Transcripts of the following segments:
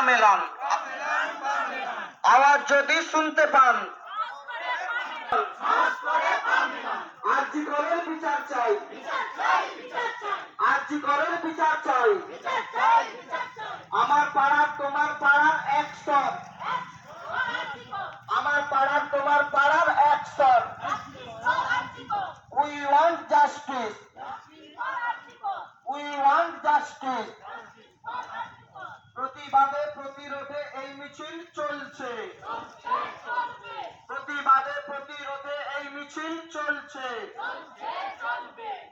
মেলান, আওয়াজ যদি শুনতে পান, আরজি করের বিচার চাই, আরজি করের বিচার চাই। আমার পাড়ার তোমার পাড়ার এক স্তর, আমার পাড়ার তোমার পাড়ার এক স্তর। We want justice, we want justice. প্রতিবাদে প্রতিরোধে এই মিছিল চলছে, প্রতিবাদে প্রতিরোধে এই মিছিল চলছে।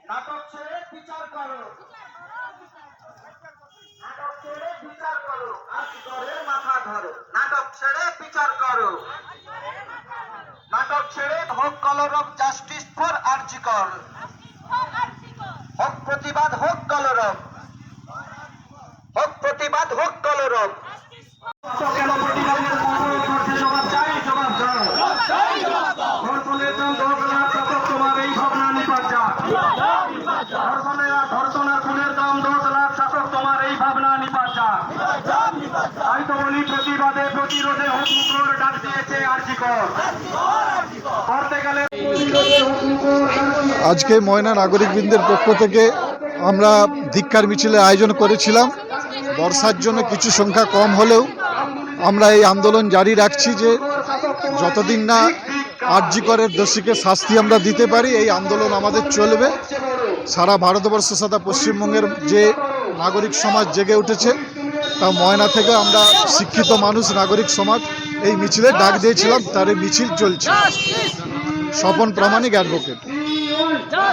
নাটক ছেড়ে বিচার করো, নাটক ছেড়ে বিচার করো, আরজি করের মাথা ধরো। নাটক ছেড়ে বিচার করো, নাটক ছেড়ে হোক কলরব জাস্টিস ফর আরজি কর। হোক প্রতিবাদ, হোক কলরব, হোক প্রতিবাদ, হোক কলরব। কেন প্রতিবাদের জবাব চাই, জবাব দাও। ধর্ষণের দাম 10 লাখ টাকা, তোমার এই ভাবনা নিপাত যাক। ধর্ষণের খুনের দাম 10 লাখ টাকা, তোমার এই ভাবনা নিপাত যাক। তাই তো বলি প্রতিবাদে প্রতিরোধে হোক মুখর ডাক দিয়েছে আরজি কর। করতে গেলে আজকে ময়না নাগরিকবৃন্দের পক্ষ থেকে আমরা ধিক্কার মিছিলের আয়োজন করেছিলাম। বর্ষার জন্য কিছু সংখ্যা কম হলেও আমরা এই আন্দোলন জারি রাখছি যে যতদিন না আরজি করের দোষীকে শাস্তি আমরা দিতে পারি এই আন্দোলন আমাদের চলবে। সারা ভারতবর্ষ সাথে পশ্চিমবঙ্গের যে নাগরিক সমাজ জেগে উঠেছে, তা ময়না থেকে আমরা শিক্ষিত মানুষ নাগরিক সমাজ এই মিছিলে ডাক দিয়েছিলাম, তার এই মিছিল চলছে। স্বপন প্রামাণিক, অ্যাডভোকেট।